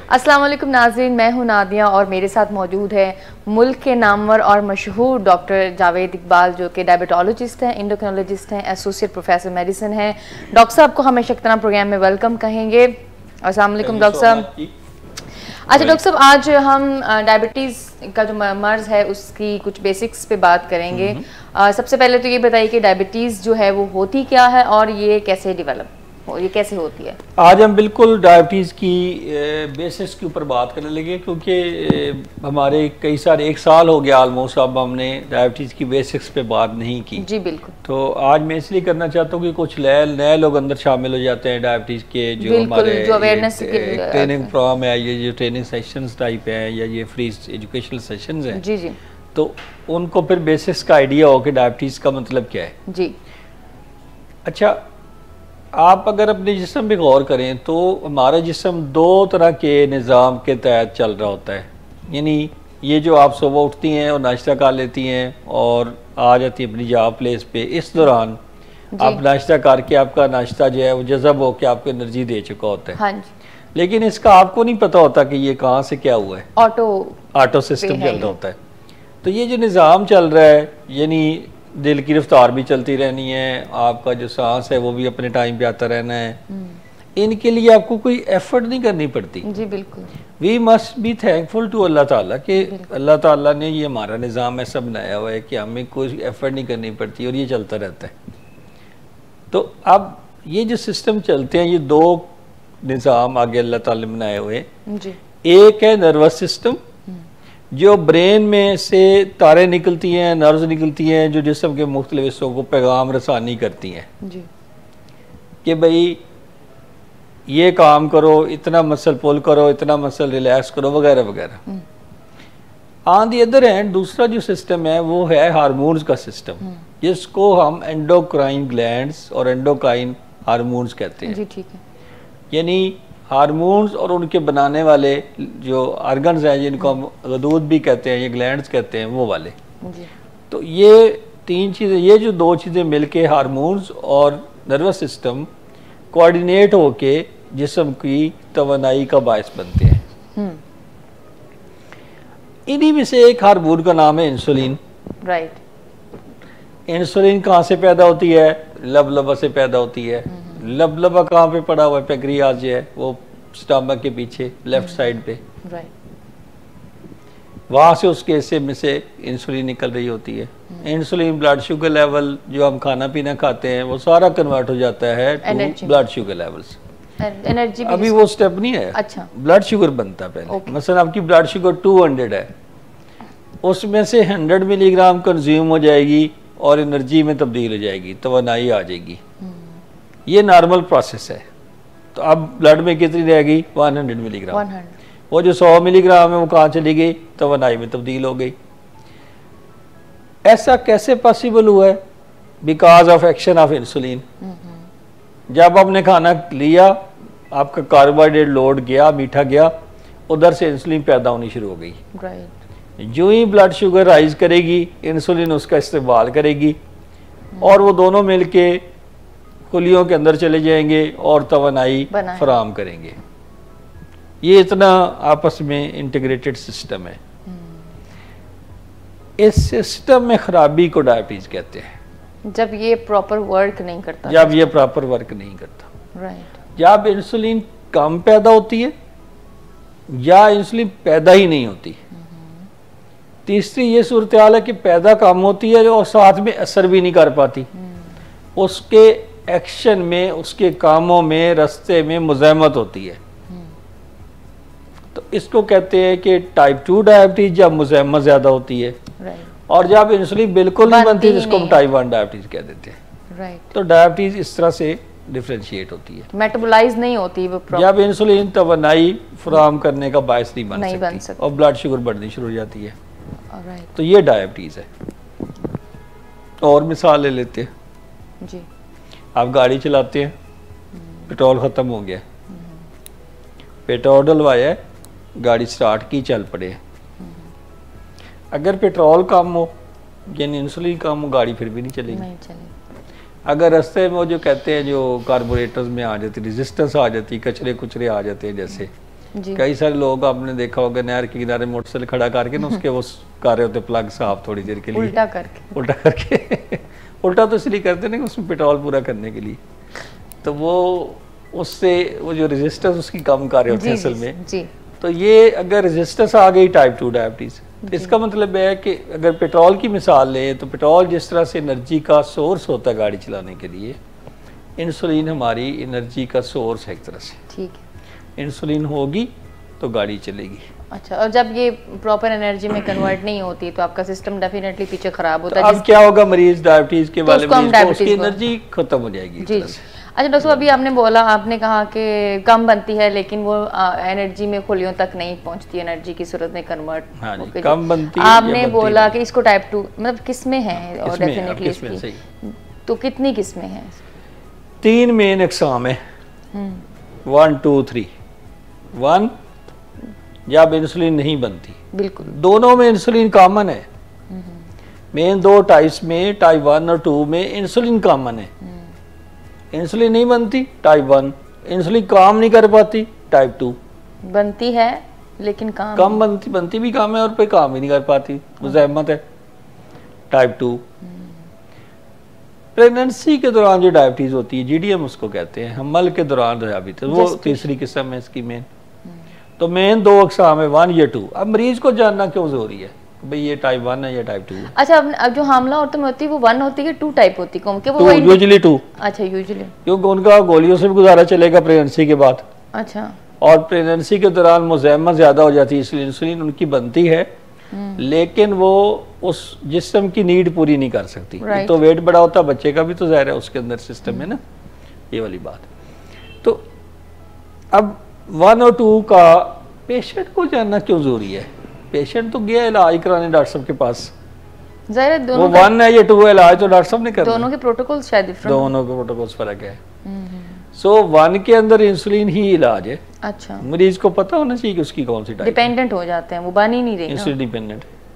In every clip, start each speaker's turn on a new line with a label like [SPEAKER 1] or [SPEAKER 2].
[SPEAKER 1] अस्सलाम वालेकुम नाज़रीन, मैं हूं नादिया और मेरे साथ मौजूद है मुल्क के नामवर और मशहूर डॉक्टर जावेद इकबाल, जो कि डायबिटोलॉजिस्ट हैं, एंडोक्रिनोलॉजिस्ट हैं, एसोसिएट प्रोफेसर मेडिसिन हैं। डॉक्टर साहब को हम शक्तना प्रोग्राम में वेलकम कहेंगे। अस्सलाम वालेकुम डॉक्टर साहब। अच्छा डॉक्टर साहब, आज हम डायबिटीज़ का जो मर्ज़ है उसकी कुछ बेसिक्स पे बात करेंगे। सबसे पहले तो ये बताइए कि डायबिटीज़ जो है वो होती क्या है और ये कैसे डेवलप ये कैसे होती है?
[SPEAKER 2] आज हम बिल्कुल डायबिटीज़ की बेसिस के ऊपर बात करने लगे, क्योंकि हमारे कई सारे 1 साल हो गया ऑलमोस्ट, अब हमने डायबिटीज़ की बेसिक्स पे बात नहीं की।
[SPEAKER 1] जी बिल्कुल।
[SPEAKER 2] तो आज मैं इसलिए करना चाहता हूँ कि कुछ नए लोग अंदर शामिल हो जाते हैं डायबिटीज़ के, जो हमारे
[SPEAKER 1] जो अवेयरनेस
[SPEAKER 2] ट्रेनिंग प्रोग्राम है, ये जो ट्रेनिंग सेशंस टाइप हैं या ये फ्री एजुकेशनल सेशंस हैं।
[SPEAKER 1] जी जी।
[SPEAKER 2] तो उनको फिर बेसिस का आइडिया हो कि डायबिटीज़ का मतलब क्या है।
[SPEAKER 1] जी।
[SPEAKER 2] अच्छा, आप अगर अपने जिस्म पे गौर करें तो हमारा जिस्म 2 तरह के निज़ाम के तहत चल रहा होता है। यानी ये जो आप सुबह उठती हैं और नाश्ता कर लेती हैं और आ जाती हैं अपनी जॉब प्लेस पे, इस दौरान आप नाश्ता करके आपका नाश्ता जो है वो जज़ब हो के आपको एनर्जी दे चुका होता है।
[SPEAKER 1] हाँ जी।
[SPEAKER 2] लेकिन इसका आपको नहीं पता होता कि ये कहाँ से क्या हुआ है। ऑटो सिस्टम चल रहा होता है। तो ये जो निज़ाम चल रहा है, यानी दिल की रफ्तार भी चलती रहनी है, आपका जो सांस है वो भी अपने टाइम पे आता रहना है, इनके लिए आपको कोई एफर्ट नहीं करनी पड़ती।
[SPEAKER 1] जी बिल्कुल।
[SPEAKER 2] We must be thankful to Allah ताला कि अल्लाह ताला ने ये हमारा निज़ाम ऐसा बनाया हुआ है कि हमें कोई एफर्ट नहीं करनी पड़ती और ये चलता रहता है। तो अब ये जो सिस्टम चलते हैं, ये 2 निज़ाम आगे अल्लाह ताला ने बनाए हुए। एक है नर्वस सिस्टम, जो ब्रेन में से तारें निकलती हैं, नर्व्स निकलती हैं, जो जिस्म के मुख्तलिफ हिस्सों को पैगाम रसानी करती हैं कि भाई ये काम करो, इतना मसल पुल करो, इतना मसल रिलैक्स करो, वगैरह वगैरह। ऑन दी अदर हैंड दूसरा जो सिस्टम है वो है हार्मोन्स का सिस्टम, जिसको हम एंडोक्राइन ग्लैंड्स और एंडोक्राइन हार्मोन्स कहते हैं।
[SPEAKER 1] जी ठीक है।
[SPEAKER 2] यानी हार्मोन्स और उनके बनाने वाले जो ऑर्गन्स हैं, जिनको हम गदूद भी कहते हैं, ये ग्लैंड्स कहते हैं, वो वाले। तो ये 3 चीज़ें, ये जो 2 चीज़ें मिलके हार्मोन्स और नर्वस सिस्टम कोऑर्डिनेट होके जिस्म की तवानाई का बायस बनते हैं। इन्हीं में से एक हार्मोन का नाम है इंसुलिन।
[SPEAKER 1] राइट।
[SPEAKER 2] इंसुलिन कहाँ से पैदा होती है? लबलबा से पैदा होती है। लबलबा कहाँ पे पड़ा हुआ है? पैंक्रियाज जो है वो स्टमक के पीछे लेफ्ट साइड पे। वहाँ से उसके हिस्से में से इंसुलिन निकल रही होती है। इंसुलिन ब्लड शुगर लेवल, जो हम खाना पीना खाते हैं, वो सारा कन्वर्ट हो जाता है to blood sugar levels.
[SPEAKER 1] Energy
[SPEAKER 2] अभी वो स्टेप नहीं है।
[SPEAKER 1] अच्छा।
[SPEAKER 2] ब्लड शुगर बनता है पहले। मसलन आपकी ब्लड शुगर 200 है, उसमें से 100 मिलीग्राम कंज्यूम हो जाएगी और एनर्जी में तब्दील हो जाएगी, तवानाई आ जाएगी। ये नॉर्मल प्रोसेस है। तो अब ब्लड में कितनी रहेगी? 100 मिलीग्राम।
[SPEAKER 1] 100।
[SPEAKER 2] वो जो 100 मिलीग्राम है वो कहाँ चली गई? तवानाई में तब्दील हो गई। ऐसा कैसे पॉसिबल हुआ है? Because of action of insulin. जब आपने खाना लिया, आपका कार्बोहाइड्रेट लोड गया, मीठा गया, उधर से इंसुलिन पैदा होनी शुरू हो गई। जो ही ब्लड शुगर राइज करेगी, इंसुलिन उसका इस्तेमाल करेगी और वो दोनों मिलके खुलियों के अंदर चले जाएंगे और तवानाई फराम करेंगे। ये इतना आपस में इंटीग्रेटेड सिस्टम है। इस सिस्टम में खराबी को डायबिटीज कहते हैं।
[SPEAKER 1] जब ये प्रॉपर वर्क नहीं करता।
[SPEAKER 2] जब ये प्रॉपर वर्क नहीं करता।
[SPEAKER 1] राइट।
[SPEAKER 2] जब इंसुलिन कम पैदा होती है या इंसुलिन पैदा ही नहीं होती। तीसरी ये सूरत हाल है कि पैदा कम होती है और साथ में असर भी नहीं कर पाती। उसके एक्शन में, उसके कामों में, रास्ते में मुज़ाहमत होती है। तो इसको कहते हैं कि टाइप 2 डायबिटीज, जब मुज़ाहमत ज़्यादा होती है। और जब इंसुलिन बिल्कुल नहीं बनती, जिसको हम टाइप 1 डायबिटीज कह देते हैं। तो डायबिटीज इस तरह से डिफरेंशिएट होती है,
[SPEAKER 1] मेटाबोलाइज नहीं होती वो
[SPEAKER 2] जब इंसुलिन तवानाई फराहम करने का बायस नहीं बन सकती और ब्लड शुगर बढ़नी शुरू हो जाती है। तो ये डायबिटीज है। और मिसाल ले लेते हैं जी। आप गाड़ी चलाते हैं, पेट्रोल ख़त्म हो गया, पेट्रोल डलवाया है, गाड़ी स्टार्ट की, चल पड़े। अगर पेट्रोल कम हो यानी इंसुलिन कम हो, गाड़ी फिर भी नहीं चलेगी। अगर रास्ते में वो जो कहते हैं, जो कार्बोरेटर्स में आ जाती, रेजिस्टेंस आ जाती, कचरे कुचरे आ जाते हैं, जैसे
[SPEAKER 1] जी।
[SPEAKER 2] कई सारे लोग आपने देखा होगा नहर के किनारे मोटरसाइकिल खड़ा करके ना उसके वो कर रहे होते प्लग साफ थोड़ी देर के लिए, उल्टा करके उल्टा तो इसलिए करते ना कि उसमें पेट्रोल पूरा करने के लिए, तो वो उससे वो जो रेजिस्टेंस उसकी कम कर रहे होते हैं असल में
[SPEAKER 1] जी।
[SPEAKER 2] तो ये अगर रेजिस्टेंस आ गई टाइप 2 डायबिटीज, तो इसका मतलब है कि अगर पेट्रोल की मिसाल लें तो पेट्रोल जिस तरह से एनर्जी का सोर्स होता है गाड़ी चलाने के लिए, इंसुलिन हमारी एनर्जी का सोर्स है एक तरह से।
[SPEAKER 1] ठीक है।
[SPEAKER 2] इंसुलिन होगी तो गाड़ी चलेगी।
[SPEAKER 1] अच्छा, और जब ये प्रॉपर एनर्जी में कन्वर्ट नहीं होती तो आपका सिस्टम डेफिनेटली पीछे खराब होता है।
[SPEAKER 2] अब क्या होगा, मरीज डायबिटीज के वाले मरीज को उसकी एनर्जी खत्म हो जाएगी।
[SPEAKER 1] जी। अच्छा डॉक्टर, अभी आपने कहा कि कम बनती है लेकिन वो एनर्जी में खोलियों तक नहीं पहुंचती, एनर्जी की सूरत में कन्वर्ट।
[SPEAKER 2] हाँ जी, कम बनती है।
[SPEAKER 1] आपने बोला कि इसको टाइप 2 मतलब किसमें है और डेफिनेटली इसकी, तो कितनी किस्में हैं?
[SPEAKER 2] 3 मेन अक़साम है, 1 2 3। 1 जब इंसुलिन नहीं बनती,
[SPEAKER 1] बिल्कुल
[SPEAKER 2] दोनों में इंसुलिन कॉमन है। मेन 2 टाइप्स में टाइप 1 और 2 में इंसुलिन कॉमन है। इंसुलिन नहीं बनती टाइप 1, इंसुलिन काम नहीं कर पाती टाइप 2।
[SPEAKER 1] बनती है लेकिन
[SPEAKER 2] कम बनती भी काम है और पे काम ही नहीं कर पाती, मुज़ाहमत है टाइप 2। प्रेगनेंसी के दौरान जो डायबिटीज होती है, जीडीएम उसको कहते हैं, हमल के दौरान डायबिटीज, वो तीसरी किस्म है इसकी मेन। तो मेन 2 अक़साम है, 1 या 2। अब मरीज को जानना क्यों जरूरी है भाई ये टाइप 1 है या टाइप 2 है?
[SPEAKER 1] अच्छा, अब जो हामला औरतों में होती है वो 1 होती है, 2 टाइप होती है कि वो
[SPEAKER 2] यूजुअली 2।
[SPEAKER 1] अच्छा, यूजुअली
[SPEAKER 2] क्योंकि उनका गोलियों से भी गुजारा चलेगा प्रेगनेंसी के बाद।
[SPEAKER 1] अच्छा,
[SPEAKER 2] और प्रेगनेंसी के दौरान मुज़ाहमत ज्यादा हो जाती है, इसलिए इंसुलिन उनकी बनती है लेकिन वो उस जिस्म की नीड पूरी नहीं कर सकती। तो वेट बड़ा होता है बच्चे का भी, तो ज़ाहिर है उसके अंदर सिस्टम है ना, ये वाली बात। तो अब 1 और 2 का पेशेंट को जानना क्यों जरूरी है? पेशेंट तो गया इलाज कराने डॉक्टर साहब के पास, वो 1 है या 2 है, इलाज तो डॉक्टर साहब ने करना।
[SPEAKER 1] दोनों के प्रोटोकॉल शायद डिफरेंट,
[SPEAKER 2] दोनों के प्रोटोकॉल्स फर्क है। सो 1 के अंदर इंसुलिन ही इलाज है।
[SPEAKER 1] अच्छा,
[SPEAKER 2] मरीज को पता होना चाहिए कि उसकी कौन सी टाइप।
[SPEAKER 1] डिपेंडेंट हो जाते हैं, वो बन ही नहीं रही।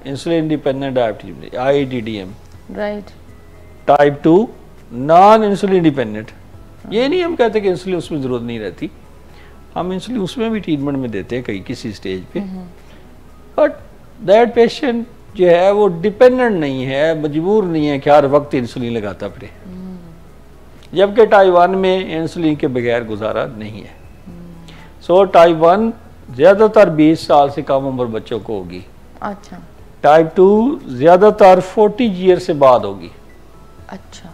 [SPEAKER 2] Insulin dependent diabetes, IDDM।
[SPEAKER 1] Right.
[SPEAKER 2] Type 2 non insulin dependent. ये नहीं हम कहते कि इंसुलिन उसमें जरूरत नहीं रहती, हम इंसुलिन उसमें भी ट्रीटमेंट में देते हैं कहीं किसी स्टेज पे, बट दैट पेशेंट जो है वो डिपेंडेंट नहीं है, मजबूर नहीं है कि हर वक्त इंसुलिन लगाता पड़े, जबकि टाइप 1 में इंसुलिन के बगैर गुजारा नहीं है। सो टाइप 1 ज़्यादातर 20 साल से कम उम्र बच्चों को होगी।
[SPEAKER 1] अच्छा।
[SPEAKER 2] टाइप 2 ज़्यादातर 40 ईयर से बाद होगी।
[SPEAKER 1] अच्छा।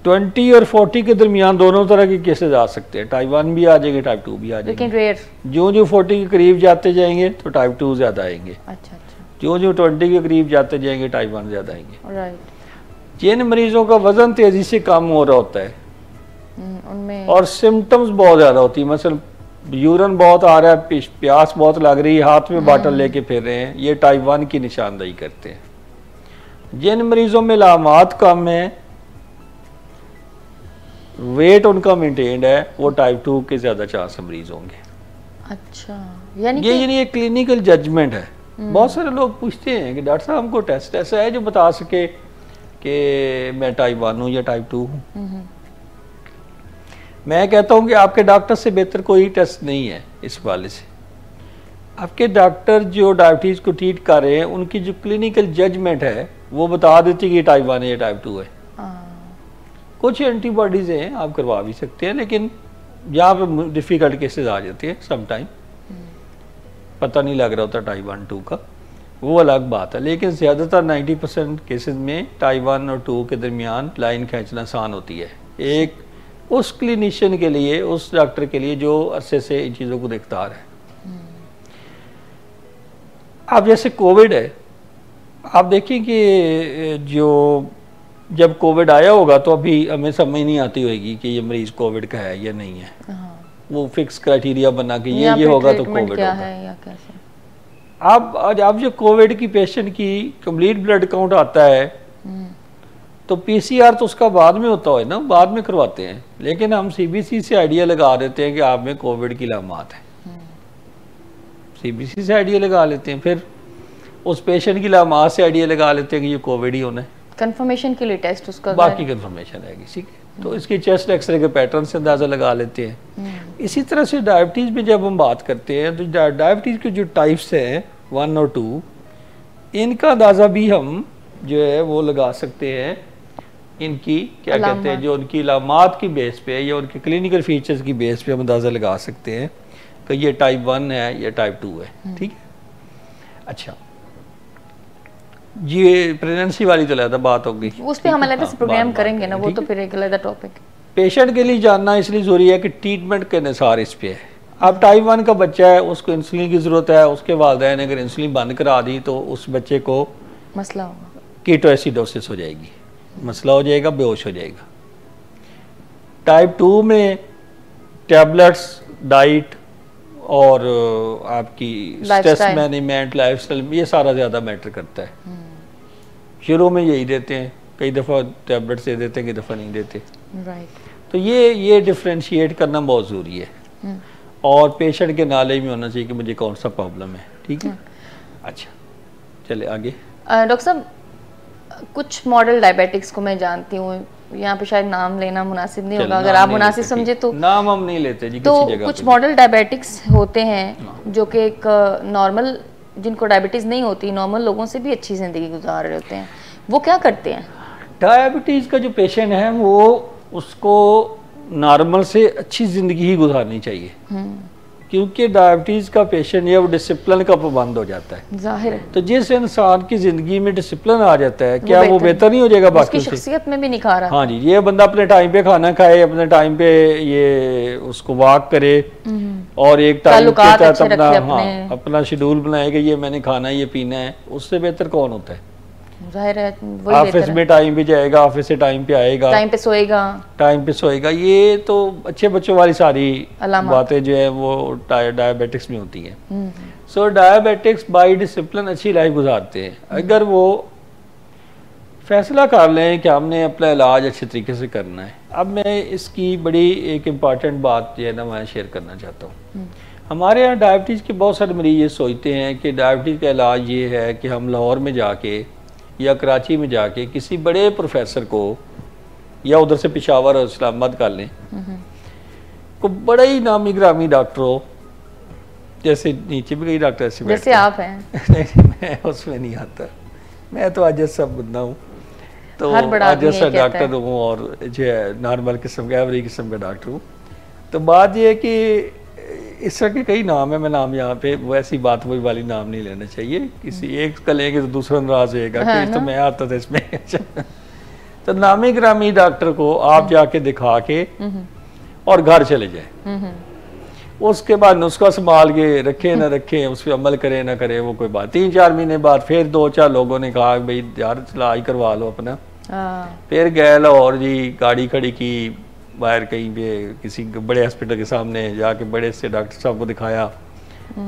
[SPEAKER 2] 20 और 40 के दरमियान दोनों तरह के केसेस आ सकते हैं, टाइप 1 भी आ जाएंगे, टाइप 2 भी आ जाएंगे,
[SPEAKER 1] लेकिन रेयर।
[SPEAKER 2] जो 40 के करीब जाते जाएंगे तो टाइप 2 ज़्यादा आएंगे।
[SPEAKER 1] अच्छा।
[SPEAKER 2] जो 20 के करीब जाते जाएंगे टाइप 1 ज़्यादा आएंगे।
[SPEAKER 1] राइट। जिन
[SPEAKER 2] मरीजों का वजन तेजी से कम हो रहा होता है
[SPEAKER 1] उनमें
[SPEAKER 2] और सिम्टम्स बहुत ज़्यादा होती है, मसलन यूरिन बहुत आ रहा है, प्यास बहुत लग रही है, हाथ में बाटल लेके फिर रहे हैं, ये टाइप 1 की निशानदेही करते हैं। जिन मरीजों में लामात कम है, वेट उनका मेंटेन्ड है, वो टाइप 2 के ज़्यादा चांस मरीज होंगे।
[SPEAKER 1] अच्छा, यानी
[SPEAKER 2] ये क्लिनिकल जजमेंट है। बहुत सारे लोग पूछते हैं कि डॉक्टर साहब हमको टेस्ट ऐसा है जो बता सके कि मैं टाइप 1 हूँ या टाइप 2 हूँ। मैं कहता हूँ कि आपके डॉक्टर से बेहतर कोई टेस्ट नहीं है इस वाले से। आपके डॉक्टर जो डायबिटीज़ को ट्रीट कर रहे हैं, उनकी जो क्लिनिकल जजमेंट है वो बता देती है कि टाइप 1 है या टाइप 2 है। कुछ एंटीबॉडीज़ हैं आप करवा भी सकते हैं, लेकिन यहाँ पे डिफ़िकल्ट केसेस आ जाते हैं समटाइम, पता नहीं लग रहा होता टाइप 1 2 का, वो अलग बात है। लेकिन ज़्यादातर 90% केसेस में टाइप 1 और 2 के दरमियान लाइन खींचना आसान होती है, एक उस क्लिनिशियन के लिए, उस डॉक्टर के लिए जो अरसे से इन चीज़ों को देखता आ रहा है। अब जैसे कोविड है, आप देखिए कि जो जब कोविड आया होगा तो अभी हमें समझ नहीं आती होगी कि ये मरीज कोविड का है या नहीं है। वो फिक्स क्राइटेरिया बना के ये होगा तो कोविड होगा
[SPEAKER 1] है या कैसे।
[SPEAKER 2] अब जो कोविड की पेशेंट की कंप्लीट ब्लड काउंट आता है तो PCR तो उसका बाद में होता है ना, बाद में करवाते हैं, लेकिन हम CBC से आइडिया लगा देते हैं कि आप में कोविड की लामात है। CBC से आइडिया लगा लेते हैं, फिर उस पेशेंट की लामात से आइडिया लगा लेते हैं कि ये कोविड ही होना है।
[SPEAKER 1] कंफर्मेशन के लिए टेस्ट उसका
[SPEAKER 2] बाकी कंफर्मेशन है किसी के तो इसकी चेस्ट एक्सरे के पैटर्न से अंदाज़ा लगा लेते हैं। इसी तरह से डायबिटीज़ में जब हम बात करते हैं तो डायबिटीज़ के जो टाइप्स हैं 1 और 2, इनका अंदाज़ा भी हम जो है वो लगा सकते हैं इनकी क्या कहते हैं, जो उनकी अलामात की बेस पे या उनके क्लिनिकल फीचर्स की बेस पे हम अंदाज़ा लगा सकते हैं कि ये टाइप 1 है या टाइप 2 है। ठीक है, अच्छा ये प्रेगनेंसी वाली तो अलग बात होगी,
[SPEAKER 1] उस पे हम अलग से प्रोग्राम करेंगे ना, वो तो फिर एक अलग टॉपिक।
[SPEAKER 2] पेशेंट के लिए जानना इसलिए ज़रूरी है कि ट्रीटमेंट के निसार इस पे है। अब टाइप 1 का बच्चा है, उसको इंसुलिन की ज़रूरत है, उसके वालिदैन ने अगर इंसुलिन बंद करा दी तो उस बच्चे को
[SPEAKER 1] मसला होगा,
[SPEAKER 2] कीटोएसिडोसिस हो जाएगी, मसला हो जाएगा, बेहोश हो जाएगा। टाइप 2 में टैबलेट्स, डाइट और आपकी स्ट्रेस मैनेजमेंट, लाइफस्टाइल, ये सारा ज़्यादा मैटर करता है। शुरू में यही देते हैं, कई दफ़ा टैबलेट्स दे देते हैं, कई दफ़ा नहीं देते। तो ये डिफ्रेंशिएट करना बहुत ज़रूरी है और पेशेंट के नाले में होना चाहिए कि मुझे कौन सा प्रॉब्लम है। ठीक है, अच्छा चले आगे।
[SPEAKER 1] डॉक्टर साहब, कुछ मॉडल डायबिटिक्स को मैं जानती हूँ, यहाँ पे शायद नाम लेना मुनासिब नहीं होगा, अगर आप मुनासिब समझे तो।
[SPEAKER 2] नाम हम नहीं लेते जी,
[SPEAKER 1] तो
[SPEAKER 2] किसी जगह
[SPEAKER 1] कुछ मॉडल डायबिटिक्स होते हैं जो कि एक नॉर्मल, जिनको डायबिटीज़ नहीं होती, नॉर्मल लोगों से भी अच्छी ज़िंदगी गुजार रहे होते हैं, वो क्या करते हैं?
[SPEAKER 2] डायबिटीज़ का जो पेशेंट है वो उसको नॉर्मल से अच्छी ज़िंदगी ही गुजारनी चाहिए, क्योंकि डायबिटीज़ का पेशेंट या वो डिसिप्लिन का पाबंद हो जाता है।
[SPEAKER 1] जाहिर है,
[SPEAKER 2] तो जिस इंसान की ज़िंदगी में डिसिप्लिन आ जाता है, क्या वो बेहतर नहीं हो जाएगा बाकी
[SPEAKER 1] उसकी शख्सियत में भी निखार आता है।
[SPEAKER 2] हाँ जी, ये बंदा अपने टाइम पे खाना खाए, अपने टाइम पे ये उसको वॉक करे और एक टाइम के तहत अपना शेड्यूल बनाए कि ये मैंने खाना है, ये पीना है, उससे बेहतर कौन होता है?
[SPEAKER 1] जाहिर है,
[SPEAKER 2] ऑफिस में टाइम पे जाएगा, ऑफिस से टाइम पे आएगा,
[SPEAKER 1] टाइम पे सोएगा,
[SPEAKER 2] ये तो अच्छे बच्चों वाली सारी बातें जो है वो डायबिटिक्स में होती हैं। सो डायबिटिक्स बाय डिसिप्लिन अच्छी लाइफ गुजारते हैं अगर वो फैसला कर लें कि हमने अपना इलाज अच्छे तरीके से करना है। अब मैं इसकी बड़ी एक इम्पॉर्टेंट बात जो है ना मैं शेयर करना चाहता हूँ। हमारे यहाँ डायबिटीज़ के बहुत सारे मरीज ये सोचते हैं कि डायबिटीज़ का इलाज ये है कि हम लाहौर में जाके या कराची में जाके किसी बड़े प्रोफेसर को या उधर से पेशावर और इस्लामाबाद कर लें, को बड़ा ही नामी ग्रामी डॉक्टर हो, जैसे नीचे भी कई डॉक्टर ऐसे
[SPEAKER 1] जैसे आप हैं।
[SPEAKER 2] नहीं, मैं उसमें नहीं आता, मैं तो आज सब बंदा हूँ, तो आज जैसा डॉक्टर हूँ और जो है नॉर्मल किस्म का, एवरेज किस्म का डॉक्टर हूँ। तो बात यह है कि इस तरह के कई नाम है, मैं नाम यहाँ पे वैसी बात वही वाली नाम नहीं लेना चाहिए, किसी एक का लेंगे तो दूसरा नाराज होएगा कि तो मैं आता था इसमें। तो नामी ग्रामी डॉक्टर को आप जाके दिखा के और घर चले जाए, उसके बाद नुस्खा संभाल के रखे ना रखे, उस पर अमल करे ना करे वो कोई बात। 3-4 महीने बाद फिर 2-4 लोगों ने कहा भाई यार इलाज करवा लो अपना, फिर गए लाहौर जी, गाड़ी खड़ी की बाहर कहीं पे किसी बड़े हॉस्पिटल के सामने जाके बड़े से डॉक्टर साहब को दिखाया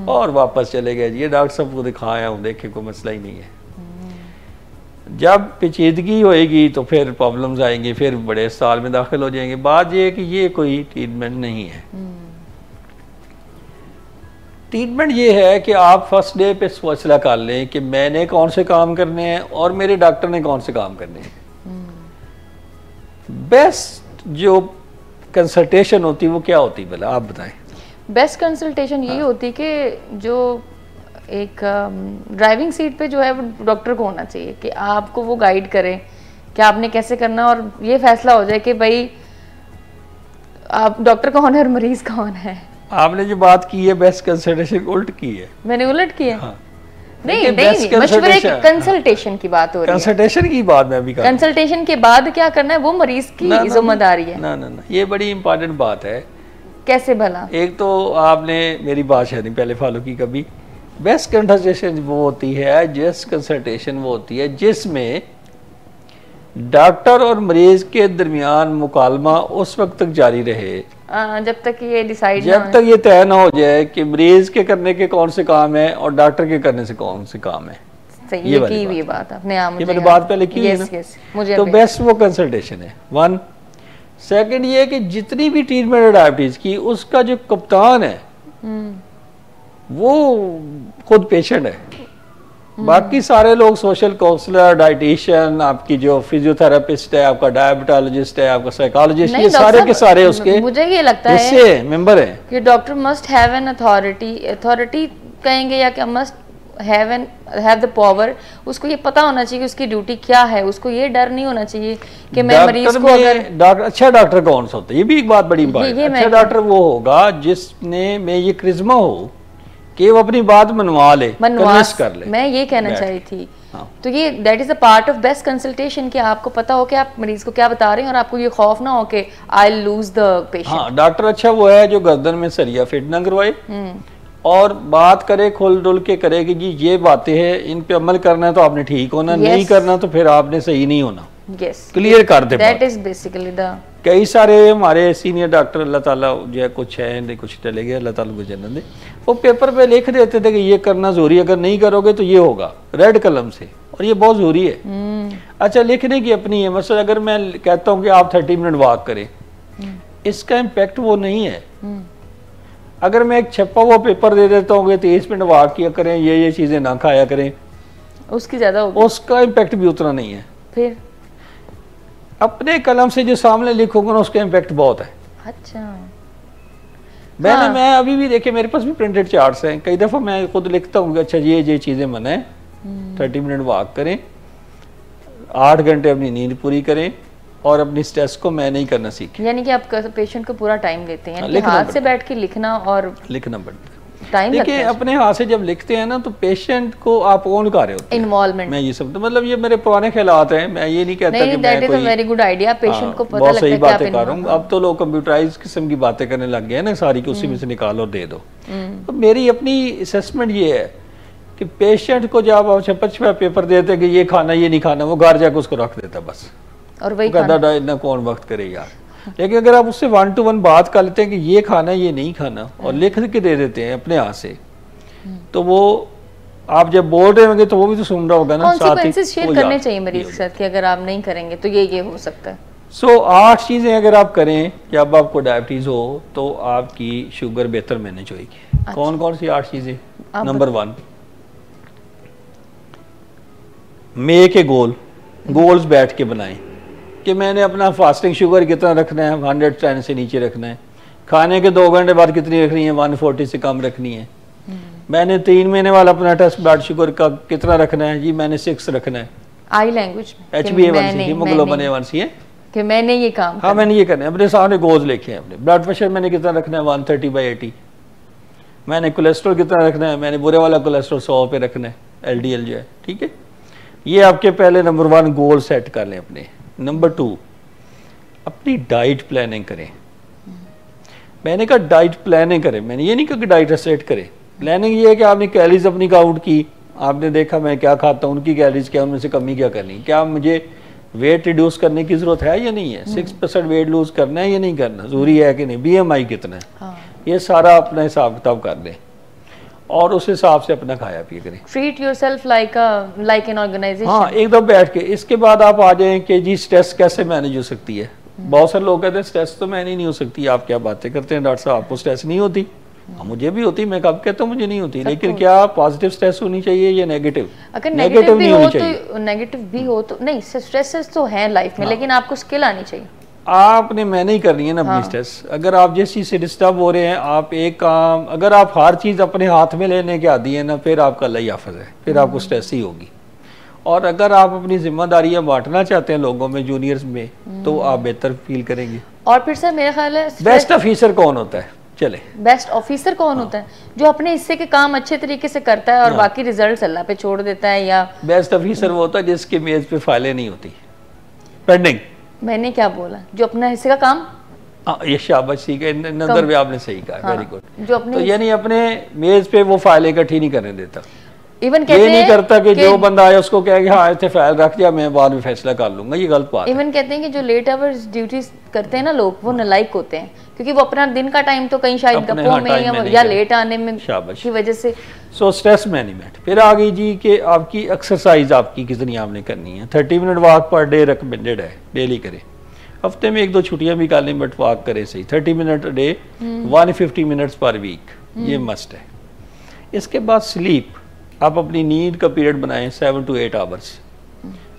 [SPEAKER 2] और वापस चले गए। ये डॉक्टर साहब को दिखाया हूँ, देखे कोई मसला ही नहीं है। जब पेचीदगी होएगी तो फिर प्रॉब्लम्स आएंगी, फिर बड़े अस्पताल में दाखिल हो जाएंगे। बात ये है कि ये कोई ट्रीटमेंट नहीं है। ट्रीटमेंट ये है कि आप फर्स्ट डे पे फैसला कर लें कि मैंने कौन से काम करने हैं और मेरे डॉक्टर ने कौन से काम करने हैं। बेस्ट जो कंसल्टेशन होती है वो क्या होती है भला आप बताएं?
[SPEAKER 1] बेस्ट कंसल्टेशन यही होती है कि जो एक ड्राइविंग सीट पे जो है वो डॉक्टर को होना चाहिए कि आपको वो गाइड करे कि आपने कैसे करना, और ये फैसला हो जाए कि भाई आप डॉक्टर कौन है और मरीज कौन है। आपने जो बात की है बेस्ट कंसल्टेशन उल्ट की है। मैंने उलट की है? हाँ। नहीं, मशवरे की कंसल्टेशन की बात हो रही है। कंसल्टेशन की बात मैं भी कर रहा हूं। कंसल्टेशन के बाद क्या करना है वो मरीज की जिम्मेदारी है। ना ना ना, ये बड़ी इंपॉर्टेंट बात है। कैसे भला? एक तो आपने मेरी बात शायद पहले फॉलो की कभी। बेस्ट कंसल्टेशन वो होती है, बेस्ट कंसल्टेशन वो होती है जिसमें डॉक्टर और मरीज के दरमियान मुकालमा उस वक्त तक जारी रहे जब तक ये डिसाइड, जब तक ये तय ना हो जाए कि मरीज के करने के कौन से काम है और डॉक्टर के करने से कौन से काम है। ये बात आपने मैंने बात पहले की है ना। मुझे तो बेस्ट वो कंसल्टेशन है। 1 सेकंड ये है कि जितनी भी ट्रीटमेंट है डायबिटीज की, उसका जो कप्तान है वो खुद पेशेंट है।
[SPEAKER 2] बाकी सारे लोग सोशल काउंसलर, डाइटिशियन, आपकी जो फिजियोथेरेपिस्ट है, आपका डायबिटोलॉजिस्ट है, आपका साइकोलॉजिस्ट, ये सारे के सारे उसके
[SPEAKER 1] मुझे ये लगता है
[SPEAKER 2] इससे मेंबर हैं
[SPEAKER 1] कि doctor must have an authority कहेंगे या क्या, मस्ट हैव द पावर। उसको ये पता होना चाहिए कि उसकी ड्यूटी क्या है, उसको ये डर नहीं होना चाहिए कि मैं मरीज को अगर
[SPEAKER 2] अच्छा डॉक्टर कौन सा होता है, ये भी एक बात बड़ी इंपॉर्टेंट है। अच्छा डॉक्टर वो होगा जिसने में ये क्रिज्मा हो कि वो अपनी बात मनवा ले, कन्विंस कर ले।
[SPEAKER 1] मैं ये कहना चाह रही थी। हाँ। तो ये that is a part of best consultation कि आपको पता हो कि आप मरीज को क्या बता रहे हैं और आपको ये खौफ ना हो कि I will lose the patient.
[SPEAKER 2] हाँ, डॉक्टर अच्छा वो है जो गर्दन में सरिया फिट ना करवाए और बात करे खुल डुल के करे कि जी ये बातें हैं, इन पे अमल करना है तो आपने ठीक होना, नहीं करना तो फिर आपने सही नहीं होना। क्लियर कर दे।
[SPEAKER 1] दैट इज बेसिकली द
[SPEAKER 2] कई सारे हमारे सीनियर डॉक्टर अल्लाह ताला जो है कुछ है कुछ चले गए, अल्लाह ताला को जन्नत दे, वो पेपर पे लिख देते थे कि ये करना जरूरी, अगर नहीं करोगे तो ये होगा, रेड कलम से, और ये बहुत जरूरी है। अच्छा लिखने की अपनी है, मतलब अगर मैं कहता हूँ कि आप 30 मिनट वॉक करें, इसका इम्पैक्ट वो नहीं है। अगर मैं एक छपा हुआ पेपर दे देता हूँ कि 30 मिनट वॉक किया करें, ये चीजें ना खाया करें,
[SPEAKER 1] उसकी ज्यादा
[SPEAKER 2] उसका इम्पैक्ट भी उतना नहीं है।
[SPEAKER 1] फिर
[SPEAKER 2] अपने कलम से जो सामने लिखोगे ना उसका इम्पैक्ट बहुत है।
[SPEAKER 1] अच्छा
[SPEAKER 2] मैं अभी भी देखे मेरे पास भी प्रिंटेड चार्ट्स हैं, कई दफा मैं खुद लिखता हूँ कि अच्छा ये चीजें मना है, 30 मिनट वॉक करें, 8 घंटे अपनी नींद पूरी करें और अपनी स्ट्रेस को मैं नहीं करना सीखें।
[SPEAKER 1] यानी कि आप पेशेंट को पूरा टाइम देते हैं, यानी हाथ से बैठ के लिखना और
[SPEAKER 2] लिखना पड़ता है।
[SPEAKER 1] टाइम
[SPEAKER 2] देखिए अपने हाथ से जब लिखते हैं ना तो पेशेंट को आप ओन कर रहे होते हैं,
[SPEAKER 1] इन्वॉल्वमेंट।
[SPEAKER 2] मैं ये सब तो मतलब ये मेरे पुराने ख्यालात हैं, मैं ये नहीं कहता कि मैं कोई
[SPEAKER 1] वेरी गुड आइडिया, पेशेंट को पता लगता है
[SPEAKER 2] बहुत सही बातें कर रहा हूँ। अब तो लोग कंप्यूटराइज किस्म की बातें करने लग गए हैं ना, सारी की उसी में से निकालो और दे दो। तो मेरी अपनी असेसमेंट ये है कि पेशेंट को जब आप छपा पेपर देते हैं कि ये खाना ये नहीं खाना, वो घर जाकर उसको रख देता बस,
[SPEAKER 1] और वही
[SPEAKER 2] इतना कौन वक्त करे यार। लेकिन अगर आप उससे 1 to 1 बात कर लेते हैं कि ये खाना ये नहीं खाना और लिख के दे देते हैं अपने हाथ से, तो वो आप जब बोल रहे होंगे तो वो भी तो सुन रहा होगा ना।
[SPEAKER 1] कॉन्सिक्वेंसेस शेयर करने चाहिए मरीज के साथ कि अगर आप नहीं करेंगे तो ये हो सकता है।
[SPEAKER 2] 8 चीजें अगर आप करें, जब आपको डायबिटीज हो तो आपकी शुगर बेहतर मैनेज होगी। अच्छा। कौन कौन सी 8 चीजें? नंबर 1, मेक ए गोल्स बैठ के बनाएं कि मैंने अपना फास्टिंग शुगर कितना रखना है, 110 से नीचे रखना है, खाने के 2 घंटे बाद कितनी रखनी है, 140 से कम रखनी है, मैंने 3 महीने वाला अपना टेस्ट ब्लड शुगर का कितना रखना है, जी मैंने 6 रखना है।
[SPEAKER 1] आई लैंग्वेज
[SPEAKER 2] HbA1c हीमोग्लोबिन A1c है
[SPEAKER 1] कि मैंने ये काम
[SPEAKER 2] हाँ मैंने ये करना है, अपने सामने गोल्स लिखे हैं अपने। ब्लड प्रेशर मैंने कितना रखना है, 130/80। मैंने कोलेस्ट्रॉल कितना रखना है, मैंने बुरे वाला कोलेस्ट्रॉल 100 पे रखना है, LDL जो है, ठीक है। ये आपके पहले नंबर 1 गोल सेट कर लें अपने। नंबर 2, अपनी डाइट प्लानिंग करें। मैंने कहा डाइट प्लानिंग करें, मैंने ये नहीं कहा कि डाइट सेट करें। प्लानिंग ये है कि आपने कैलोरीज अपनी काउंट की, आपने देखा मैं क्या खाता हूँ, उनकी कैलोरीज क्या, उनमें से कमी क्या करनी, क्या मुझे वेट रिड्यूस करने की जरूरत है या नहीं है, 6% वेट लूज करना है या नहीं करना, जरूरी है कि नहीं, BMI कितना है, हाँ। ये सारा अपना हिसाब किताब कर लें और उस हिसाब से अपना खाया पिया करें।
[SPEAKER 1] Treat yourself like an organisation.
[SPEAKER 2] हाँ एकदम बैठ के। इसके बाद आप आ जाएं कि जी स्ट्रेस कैसे मैनेज हो सकती है। बहुत सारे लोग कहते हैं स्ट्रेस तो मैनेज नहीं हो सकती, आप क्या बातें करते हैं डॉक्टर साहब, आपको स्ट्रेस नहीं होती। मुझे भी होती, मैं कब कहता हूँ मुझे नहीं होती, लेकिन क्या पॉजिटिव स्ट्रेस होनी चाहिए या नेगेटिव?
[SPEAKER 1] अगर नेगेटिव नहीं होनी चाहिए। नेगेटिव भी हो तो नहीं, स्ट्रेसेस तो हैं लाइफ में, लेकिन आपको स्किल आनी चाहिए।
[SPEAKER 2] आपने मैनेज करनी है ना अपनी स्ट्रेस। अगर आप जिस चीज से डिस्टर्ब हो रहे हैं, आप एक काम, अगर आप हर चीज अपने हाथ में लेने के आदी है ना, फिर आपका अल्लाह याफज है, फिर आपको स्ट्रेस ही होगी। और अगर आप अपनी जिम्मेदारियां बांटना चाहते हैं लोगों में, जूनियर्स में, तो आप बेहतर फील करेंगे।
[SPEAKER 1] और फिर सर मेरा ख्याल है
[SPEAKER 2] बेस्ट ऑफिसर कौन होता है? चले,
[SPEAKER 1] बेस्ट ऑफिसर कौन होता है? जो अपने हिस्से के काम अच्छे तरीके से करता है और बाकी रिजल्ट अल्लाह पे छोड़ देता है। या बेस्ट
[SPEAKER 2] ऑफिसर वो होता है जिसके मेज पे फाइलें नहीं होती पेंडिंग।
[SPEAKER 1] मैंने क्या बोला? जो अपना हिस्से का काम,
[SPEAKER 2] ये शाबाश, ठीक है, नजर भी आपने सही कहा, वेरी गुड।
[SPEAKER 1] जो अपने
[SPEAKER 2] तो यानी अपने मेज पे वो फाइलें इकट्ठी नहीं करने देता।
[SPEAKER 1] इवन
[SPEAKER 2] ये नहीं करता कि जो बंदा आया उसको कहे कि हाँ इतने फाइल रख दिया, मैं बाद में फैसला कर लूंगा, ये गलत बात है।
[SPEAKER 1] इवन कहते हैं कि जो लेट आवर्स ड्यूटीज करते हैं ना लोग, वो नालायक होते हैं, क्योंकि वो अपना दिन का टाइम तो कहीं शायद गप्पों में या लेट आने में की वजह से।
[SPEAKER 2] So stress management. फिर आ गई जी कि आपकी एक्सरसाइज आपकी कितनी आपने करनी है। 30 minute walk per day recommended है, डेली करें। हफ्ते में 1-2 छुट्टियां भी कर लें, बट वॉक करें सही। 30 minute day, 150 minutes per week, ये मस्ट है। इसके बाद स्लीप, आप अपनी नींद का पीरियड बनाएं 7 to 8 आवर्स।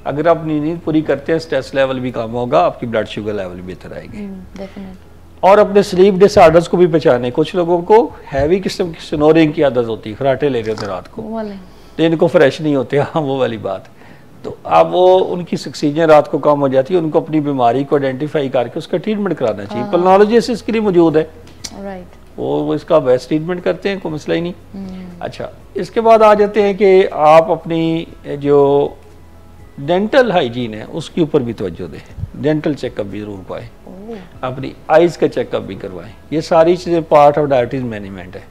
[SPEAKER 2] अगर आप अपनी नींद पूरी करते हैं, स्ट्रेस लेवल भी कम होगा, आपकी ब्लड शुगर लेवल भी बेहतर आएगी। और अपने स्लीप डिसऑर्डर्स को भी पहचाने। कुछ लोगों को हैवी किस्म की स्नोरिंग की आदत होती है, खराटे ले रहे होते रात को, दिन को फ्रेश नहीं होते। हाँ, वो वाली बात। तो अब वो उनकी ऑक्सीजन रात को कम हो जाती है, उनको अपनी बीमारी को आइडेंटिफाई करके उसका ट्रीटमेंट कराना चाहिए। पल्मोनोलॉजिस्ट इसके लिए मौजूद है, वो इसका बेस्ट ट्रीटमेंट करते हैं, कोई मसला ही नहीं। अच्छा, इसके बाद आ जाते हैं कि आप अपनी जो डेंटल हाइजीन है उसके ऊपर भी तवज्जो दें। डेंटल चेकअप भी जरूर पाएं, अपनी आइज का चेकअप भी करवाएं। ये सारी चीज़ें पार्ट ऑफ डायबिटीज मैनेजमेंट है।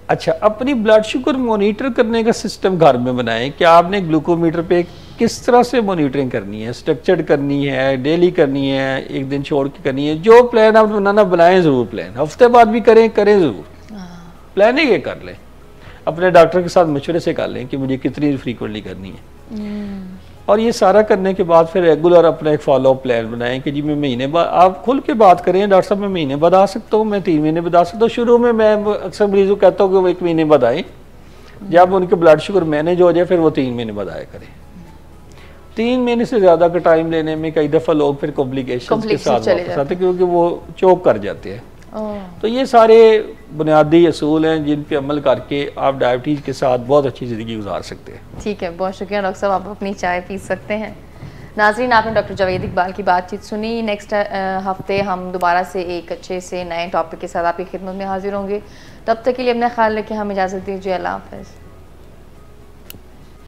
[SPEAKER 2] अच्छा, अपनी ब्लड शुगर मॉनिटर करने का सिस्टम घर में बनाएं कि आपने ग्लूकोमीटर पे किस तरह से मॉनिटरिंग करनी है, स्ट्रक्चर्ड करनी है, डेली करनी है, एक दिन छोड़ के करनी है। जो प्लान आप बनाना बनाएं ज़रूर प्लान, हफ्ते बाद भी करें ज़रूर, प्लानिंग ये कर लें। अपने डॉक्टर के साथ मशवरे से कर लें कि मुझे कितनी फ्रीक्वेंटली करनी है। और ये सारा करने के बाद फिर रेगुलर अपना एक फॉलोअप प्लान बनाएं कि जी मैं महीने बाद, आप खुल के बात करें, डॉक्टर साहब मैं महीने बाद आ सकता हूँ, मैं 3 महीने बाद आ सकता हूँ। शुरू में मैं अक्सर मरीजों को कहता हूँ कि वो 1 महीने बाद आए, जब उनके ब्लड शुगर मैनेज हो जाए फिर वो 3 महीने बाद आया करें। 3 महीने से ज़्यादा का टाइम लेने में कई दफ़ा लोग फिर कॉम्प्लिकेशंस के साथ वापस आते हैं, क्योंकि वो चोक कर जाते हैं। तो ये सारे बुनियादी असूल हैं जिन पे अमल करके आप डायबिटीज़ के साथ बहुत अच्छी ज़िंदगी गुजार सकते हैं।
[SPEAKER 1] ठीक है, बहुत शुक्रिया डॉक्टर साहब, आप अपनी चाय पी सकते हैं। नाज़रीन, आपने डॉक्टर जावेद इकबाल की बातचीत सुनी। नेक्स्ट हफ्ते हम दोबारा से एक अच्छे से नए टॉपिक के साथ आपकी खिदमत में हाजिर होंगे। तब तक के लिए अपना ख्याल रखें, हम इजाज़त दीजिए। अल्लाह हाफ़िज़।